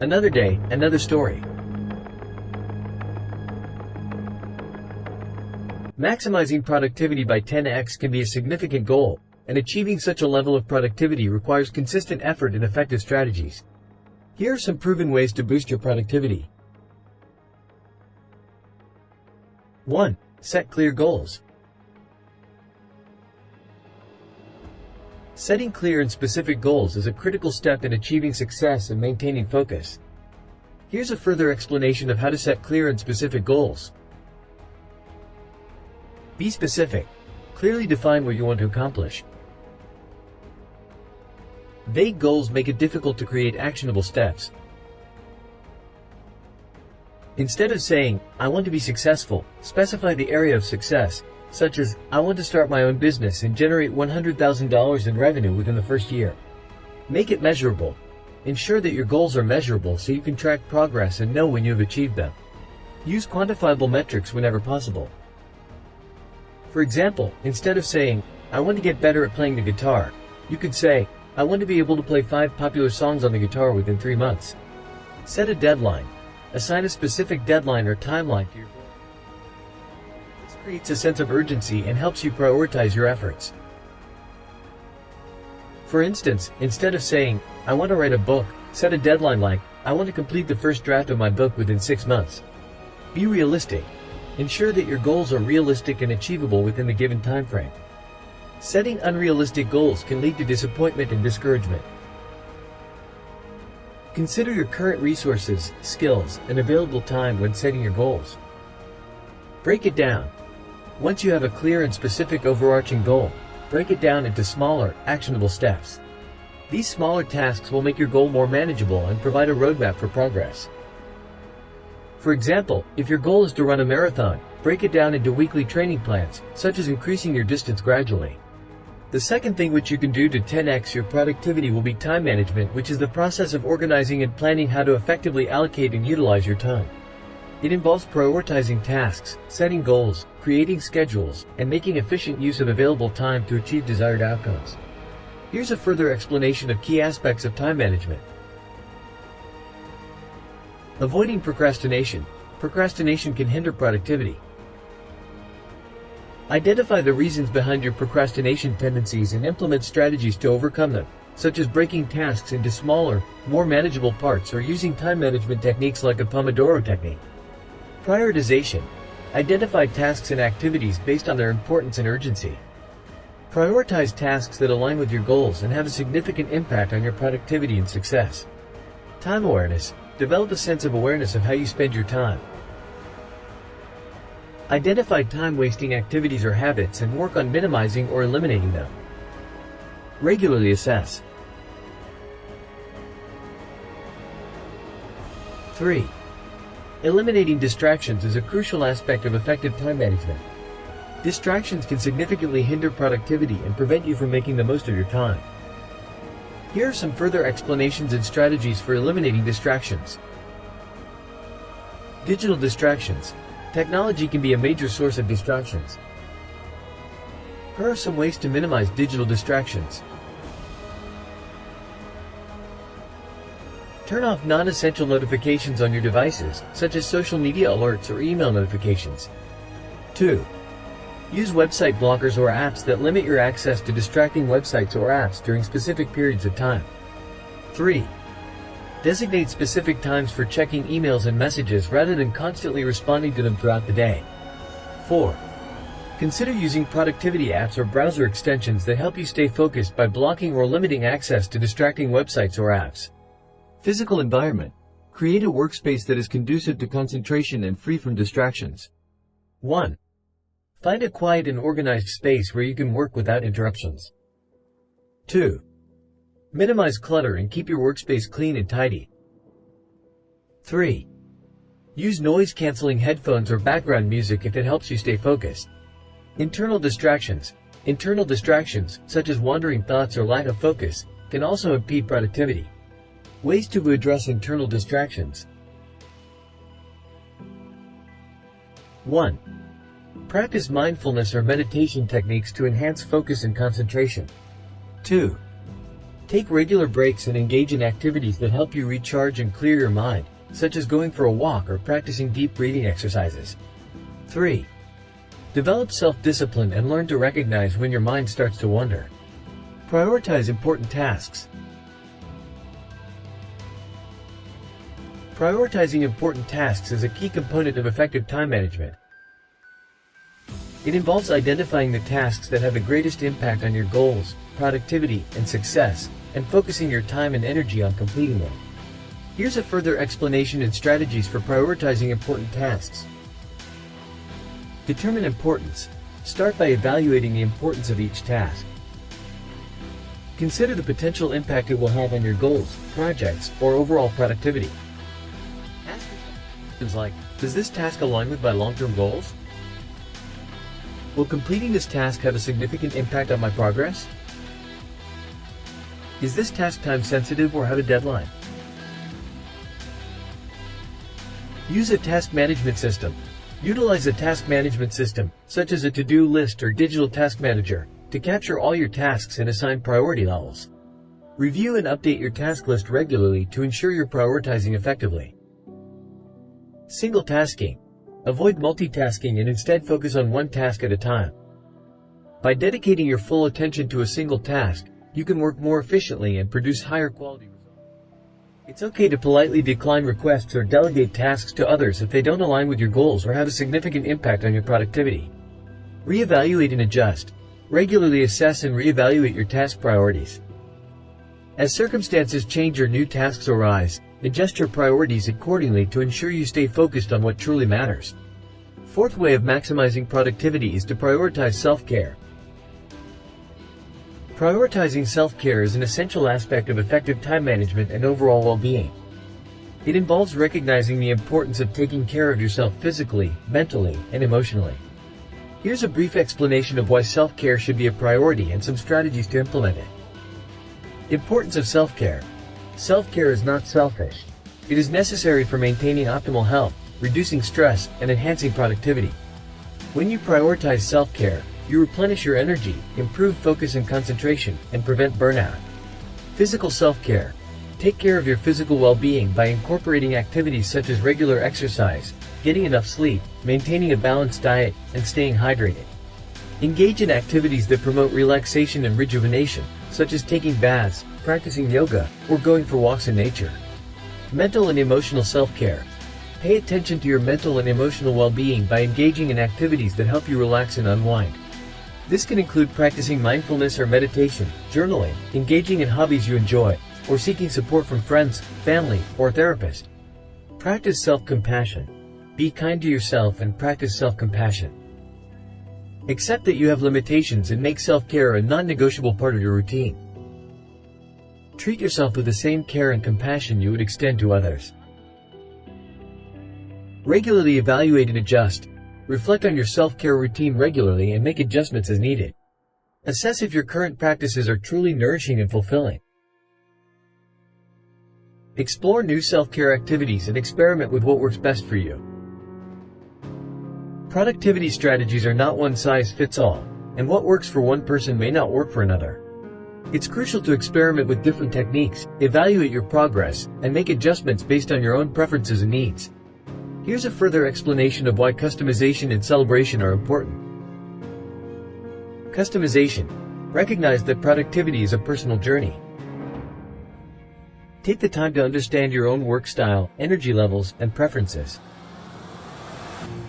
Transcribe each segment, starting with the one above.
Another day, another story. Maximizing productivity by 10x can be a significant goal, and achieving such a level of productivity requires consistent effort and effective strategies. Here are some proven ways to boost your productivity. 1. Set clear goals. Setting clear and specific goals is a critical step in achieving success and maintaining focus. Here's a further explanation of how to set clear and specific goals. Be specific. Clearly define what you want to accomplish. Vague goals make it difficult to create actionable steps. Instead of saying, "I want to be successful," specify the area of success, such as, "I want to start my own business and generate $100,000 in revenue within the first year." Make it measurable. Ensure that your goals are measurable so you can track progress and know when you have achieved them. Use quantifiable metrics whenever possible. For example, instead of saying, "I want to get better at playing the guitar," you could say, "I want to be able to play 5 popular songs on the guitar within 3 months." Set a deadline. Assign a specific deadline or timeline to your goal. This creates a sense of urgency and helps you prioritize your efforts. For instance, instead of saying, "I want to write a book," set a deadline like, "I want to complete the first draft of my book within 6 months." Be realistic. Ensure that your goals are realistic and achievable within the given time frame. Setting unrealistic goals can lead to disappointment and discouragement. Consider your current resources, skills, and available time when setting your goals. Break it down. Once you have a clear and specific overarching goal, break it down into smaller, actionable steps. These smaller tasks will make your goal more manageable and provide a roadmap for progress. For example, if your goal is to run a marathon, break it down into weekly training plans, such as increasing your distance gradually. The second thing which you can do to 10x your productivity will be time management, which is the process of organizing and planning how to effectively allocate and utilize your time. It involves prioritizing tasks, setting goals, creating schedules, and making efficient use of available time to achieve desired outcomes. Here's a further explanation of key aspects of time management. Avoiding procrastination. Procrastination can hinder productivity. Identify the reasons behind your procrastination tendencies and implement strategies to overcome them, such as breaking tasks into smaller, more manageable parts or using time management techniques like a Pomodoro technique. Prioritization. Identify tasks and activities based on their importance and urgency. Prioritize tasks that align with your goals and have a significant impact on your productivity and success. Time awareness. Develop a sense of awareness of how you spend your time. Identify time-wasting activities or habits and work on minimizing or eliminating them. Regularly assess. 3. Eliminating distractions is a crucial aspect of effective time management. Distractions can significantly hinder productivity and prevent you from making the most of your time. Here are some further explanations and strategies for eliminating distractions. Digital distractions. Technology can be a major source of distractions. Here are some ways to minimize digital distractions. Turn off non-essential notifications on your devices, such as social media alerts or email notifications. 2. Use website blockers or apps that limit your access to distracting websites or apps during specific periods of time. 3. Designate specific times for checking emails and messages rather than constantly responding to them throughout the day. 4. Consider using productivity apps or browser extensions that help you stay focused by blocking or limiting access to distracting websites or apps. Physical environment. Create a workspace that is conducive to concentration and free from distractions. 1. Find a quiet and organized space where you can work without interruptions. 2. Minimize clutter and keep your workspace clean and tidy. 3. Use noise-canceling headphones or background music if it helps you stay focused. Internal distractions. Internal distractions, such as wandering thoughts or lack of focus, can also impede productivity. Ways to address internal distractions. 1. Practice mindfulness or meditation techniques to enhance focus and concentration. 2. Take regular breaks and engage in activities that help you recharge and clear your mind, such as going for a walk or practicing deep breathing exercises. 3. Develop self-discipline and learn to recognize when your mind starts to wander. Prioritize important tasks. Prioritizing important tasks is a key component of effective time management. It involves identifying the tasks that have the greatest impact on your goals, productivity, and success, and focusing your time and energy on completing them. Here's a further explanation and strategies for prioritizing important tasks. Determine importance. Start by evaluating the importance of each task. Consider the potential impact it will have on your goals, projects, or overall productivity. Ask yourself questions like, does this task align with my long-term goals? Will completing this task have a significant impact on my progress? Is this task time-sensitive or have a deadline? Use a task management system. Utilize a task management system, such as a to-do list or digital task manager, to capture all your tasks and assign priority levels. Review and update your task list regularly to ensure you're prioritizing effectively. Single tasking. Avoid multitasking and instead focus on one task at a time. By dedicating your full attention to a single task, you can work more efficiently and produce higher quality results. It's okay to politely decline requests or delegate tasks to others if they don't align with your goals or have a significant impact on your productivity. Reevaluate and adjust. Regularly assess and reevaluate your task priorities. As circumstances change or new tasks arise, adjust your priorities accordingly to ensure you stay focused on what truly matters. Fourth way of maximizing productivity is to prioritize self-care. Prioritizing self-care is an essential aspect of effective time management and overall well-being. It involves recognizing the importance of taking care of yourself physically, mentally, and emotionally. Here's a brief explanation of why self-care should be a priority and some strategies to implement it. Importance of self-care. Self-care is not selfish. It is necessary for maintaining optimal health, reducing stress, and enhancing productivity. When you prioritize self-care, you replenish your energy, improve focus and concentration, and prevent burnout. Physical self-care. Take care of your physical well-being by incorporating activities such as regular exercise, getting enough sleep, maintaining a balanced diet, and staying hydrated. Engage in activities that promote relaxation and rejuvenation, such as taking baths, practicing yoga, or going for walks in nature. Mental and emotional self-care. Pay attention to your mental and emotional well-being by engaging in activities that help you relax and unwind. This can include practicing mindfulness or meditation, journaling, engaging in hobbies you enjoy, or seeking support from friends, family, or a therapist. Practice self-compassion. Be kind to yourself and practice self-compassion. Accept that you have limitations and make self-care a non-negotiable part of your routine. Treat yourself with the same care and compassion you would extend to others. Regularly evaluate and adjust. Reflect on your self-care routine regularly and make adjustments as needed. Assess if your current practices are truly nourishing and fulfilling. Explore new self-care activities and experiment with what works best for you. Productivity strategies are not one-size-fits-all, and what works for one person may not work for another. It's crucial to experiment with different techniques, evaluate your progress, and make adjustments based on your own preferences and needs. Here's a further explanation of why customization and celebration are important. Customization. Recognize that productivity is a personal journey. Take the time to understand your own work style, energy levels, and preferences.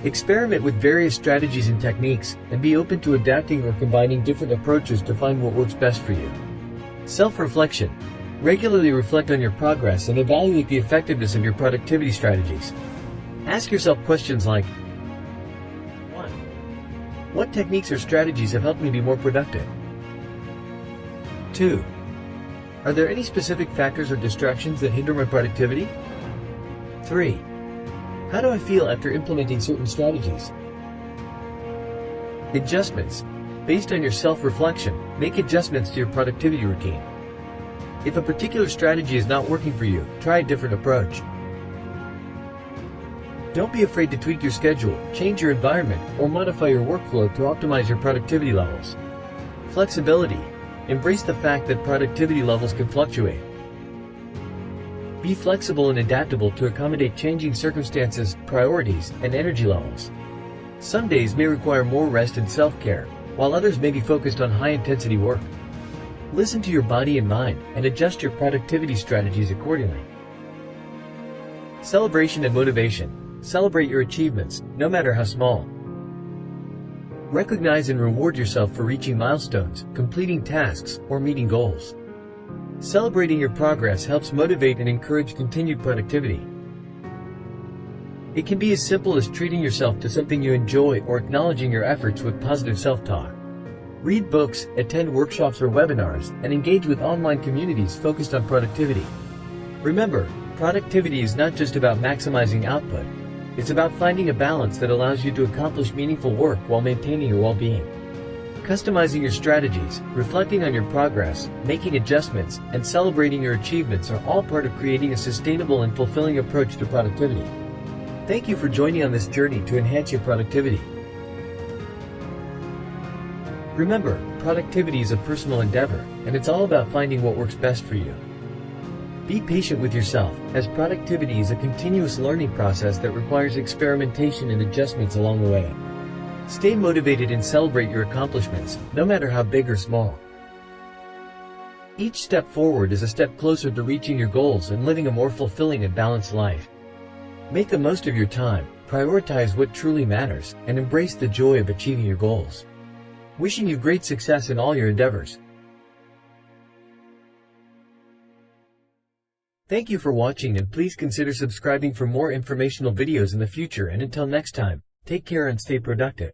Experiment with various strategies and techniques, and be open to adapting or combining different approaches to find what works best for you. Self-reflection. Regularly reflect on your progress and evaluate the effectiveness of your productivity strategies. Ask yourself questions like, 1. What techniques or strategies have helped me be more productive? 2. Are there any specific factors or distractions that hinder my productivity? 3. How do I feel after implementing certain strategies? Adjustments. Based on your self-reflection, make adjustments to your productivity routine. If a particular strategy is not working for you, try a different approach. Don't be afraid to tweak your schedule, change your environment, or modify your workflow to optimize your productivity levels. Flexibility. Embrace the fact that productivity levels can fluctuate. Be flexible and adaptable to accommodate changing circumstances, priorities, and energy levels. Some days may require more rest and self-care, while others may be focused on high-intensity work. Listen to your body and mind, and adjust your productivity strategies accordingly. Celebration and motivation. Celebrate your achievements, no matter how small. Recognize and reward yourself for reaching milestones, completing tasks, or meeting goals. Celebrating your progress helps motivate and encourage continued productivity. It can be as simple as treating yourself to something you enjoy or acknowledging your efforts with positive self-talk. Read books, attend workshops or webinars, and engage with online communities focused on productivity. Remember, productivity is not just about maximizing output. It's about finding a balance that allows you to accomplish meaningful work while maintaining your well-being. Customizing your strategies, reflecting on your progress, making adjustments, and celebrating your achievements are all part of creating a sustainable and fulfilling approach to productivity. Thank you for joining on this journey to enhance your productivity. Remember, productivity is a personal endeavor, and it's all about finding what works best for you. Be patient with yourself, as productivity is a continuous learning process that requires experimentation and adjustments along the way. Stay motivated and celebrate your accomplishments, no matter how big or small. Each step forward is a step closer to reaching your goals and living a more fulfilling and balanced life. Make the most of your time, prioritize what truly matters, and embrace the joy of achieving your goals. Wishing you great success in all your endeavors. Thank you for watching, and please consider subscribing for more informational videos in the future, and until next time, take care and stay productive.